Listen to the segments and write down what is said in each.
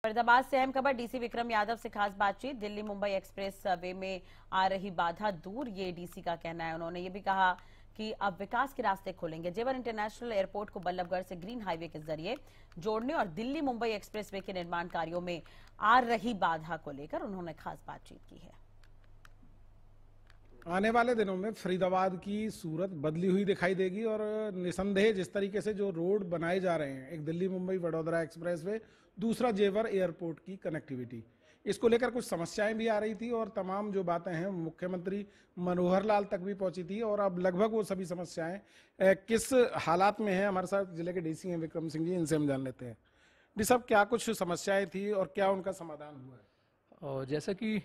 फरीदाबाद से अहम खबर, डीसी विक्रम यादव से खास बातचीत। दिल्ली मुंबई एक्सप्रेस वे में आ रही बाधा दूर, ये डीसी का कहना है। उन्होंने ये भी कहा कि अब विकास के रास्ते खोलेंगे। जेवर इंटरनेशनल एयरपोर्ट को बल्लभगढ़ से ग्रीन हाईवे के जरिए जोड़ने और दिल्ली मुंबई एक्सप्रेस वे के निर्माण कार्यों में आ रही बाधा को लेकर उन्होंने खास बातचीत की है। आने वाले दिनों में फरीदाबाद की सूरत बदली हुई दिखाई देगी और निसंदेह जिस तरीके से जो रोड बनाए जा रहे हैं, एक दिल्ली मुंबई वडोदरा एक्सप्रेसवे, दूसरा जेवर एयरपोर्ट की कनेक्टिविटी, इसको लेकर कुछ समस्याएं भी आ रही थी और तमाम जो बातें हैं मुख्यमंत्री मनोहर लाल तक भी पहुंची थी और अब लगभग वो सभी समस्याएं किस हालात में हैं। हमारे साथ जिले के डीसी हैं विक्रम सिंह जी, इनसे हम जान लेते हैं। जी साहब, क्या कुछ समस्याएं थी और क्या उनका समाधान हुआ है? और जैसा कि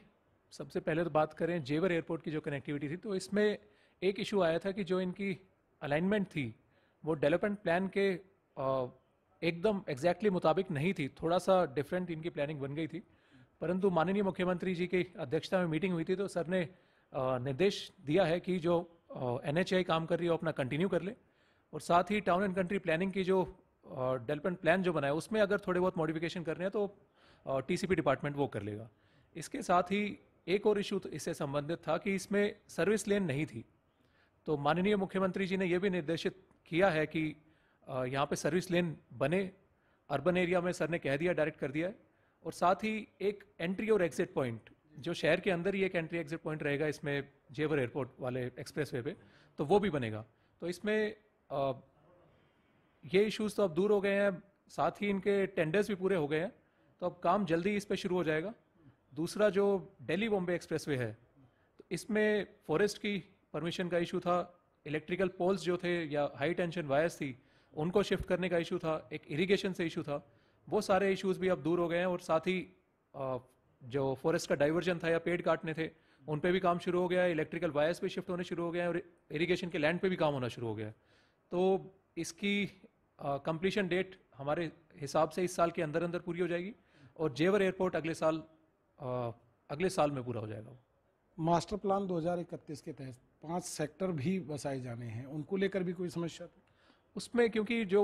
सबसे पहले तो बात करें जेवर एयरपोर्ट की जो कनेक्टिविटी थी, तो इसमें एक इशू आया था कि जो इनकी अलाइनमेंट थी वो डेवलपमेंट प्लान के एकदम एग्जैक्टली मुताबिक नहीं थी, थोड़ा सा डिफरेंट इनकी प्लानिंग बन गई थी। परंतु माननीय मुख्यमंत्री जी की अध्यक्षता में मीटिंग हुई थी तो सर ने निर्देश दिया है कि जो NHAI काम कर रही है वो अपना कंटिन्यू कर ले और साथ ही टाउन एंड कंट्री प्लानिंग की जो डेवलपमेंट प्लान जो बनाया उसमें अगर थोड़े बहुत मॉडिफिकेशन करने हैं तो TCP डिपार्टमेंट वो कर लेगा। इसके साथ ही एक और इशू इससे संबंधित था कि इसमें सर्विस लेन नहीं थी, तो माननीय मुख्यमंत्री जी ने यह भी निर्देशित किया है कि यहाँ पे सर्विस लेन बने। अर्बन एरिया में सर ने कह दिया, डायरेक्ट कर दिया है। और साथ ही एक एंट्री और एग्जिट पॉइंट, जो शहर के अंदर ही एक एंट्री एग्जिट पॉइंट रहेगा इसमें जेवर एयरपोर्ट वाले एक्सप्रेसवे पे, तो वो भी बनेगा। तो इसमें ये इश्यूज तो अब दूर हो गए हैं, साथ ही इनके टेंडर्स भी पूरे हो गए हैं, तो अब काम जल्दी इस पर शुरू हो जाएगा। दूसरा जो दिल्ली बॉम्बे एक्सप्रेसवे है, तो इसमें फॉरेस्ट की परमिशन का इशू था, इलेक्ट्रिकल पोल्स जो थे या हाई टेंशन वायर्स थी उनको शिफ्ट करने का इशू था, एक इरिगेशन से इशू था, वो सारे इश्यूज भी अब दूर हो गए हैं। और साथ ही जो फॉरेस्ट का डाइवर्जन था या पेड़ काटने थे उन पे भी काम शुरू हो गया है, इलेक्ट्रिकल वायर्स पे शिफ्ट होने शुरू हो गए हैं और इरिगेशन के लैंड पे भी काम होना शुरू हो गया है। तो इसकी कंप्लीशन डेट हमारे हिसाब से इस साल के अंदर अंदर पूरी हो जाएगी और जेवर एयरपोर्ट अगले साल में पूरा हो जाएगा। मास्टर प्लान 2031 के तहत 5 सेक्टर भी बसाए जाने हैं, उनको लेकर भी कोई समस्या थी उसमें? क्योंकि जो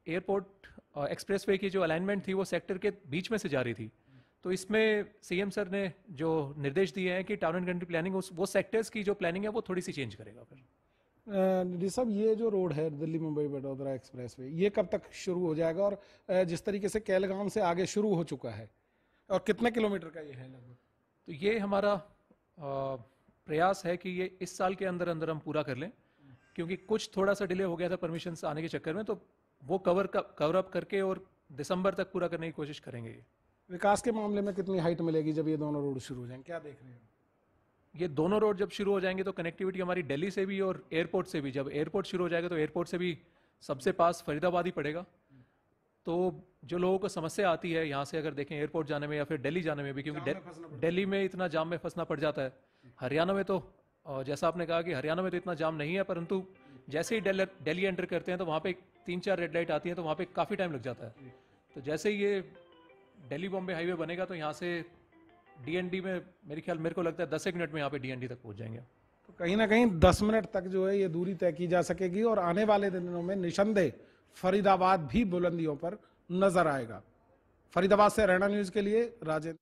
एयरपोर्ट एक्सप्रेसवे की जो अलाइनमेंट थी वो सेक्टर के बीच में से जा रही थी, तो इसमें सीएम सर ने जो निर्देश दिए हैं कि टाउन एंड कंट्री प्लानिंग वो सेक्टर्स की जो प्लानिंग है वो थोड़ी सी चेंज करेगा। फिर सब ये जो रोड है दिल्ली मुंबई वडोदरा एक्सप्रेसवे, ये कब तक शुरू हो जाएगा और जिस तरीके से कैलगांव से आगे शुरू हो चुका है, और कितने किलोमीटर का ये है लगभग? तो ये हमारा प्रयास है कि ये इस साल के अंदर अंदर हम पूरा कर लें, क्योंकि कुछ थोड़ा सा डिले हो गया था परमिशन आने के चक्कर में, तो वो कवर अप करके और दिसंबर तक पूरा करने की कोशिश करेंगे। विकास के मामले में कितनी हाइट मिलेगी जब ये दोनों रोड शुरू हो जाएंगे, क्या देख रहे हैं? ये दोनों रोड जब शुरू हो जाएंगे तो कनेक्टिविटी हमारी दिल्ली से भी और एयरपोर्ट से भी, जब एयरपोर्ट शुरू हो जाएगा तो एयरपोर्ट से भी सबसे पास फरीदाबाद ही पड़ेगा। तो जो लोगों को समस्या आती है यहाँ से अगर देखें एयरपोर्ट जाने में या फिर दिल्ली जाने में भी, क्योंकि दिल्ली में इतना जाम में फंसना पड़ जाता है। हरियाणा में तो जैसा आपने कहा कि हरियाणा में तो इतना जाम नहीं है, परंतु जैसे ही दिल्ली एंटर करते हैं तो वहाँ पे 3-4 रेड लाइट आती हैं, तो वहाँ पे काफ़ी टाइम लग जाता है। तो जैसे ही ये दिल्ली बॉम्बे हाईवे बनेगा तो यहाँ से DND में मेरे को लगता है 10 मिनट में यहाँ पे DND तक पहुँच जाएंगे। तो कहीं ना कहीं 10 मिनट तक जो है ये दूरी तय की जा सकेगी और आने वाले दिनों में निसंदेह फरीदाबाद भी बुलंदियों पर नजर आएगा। फरीदाबाद से रैना न्यूज के लिए राजेंद्र।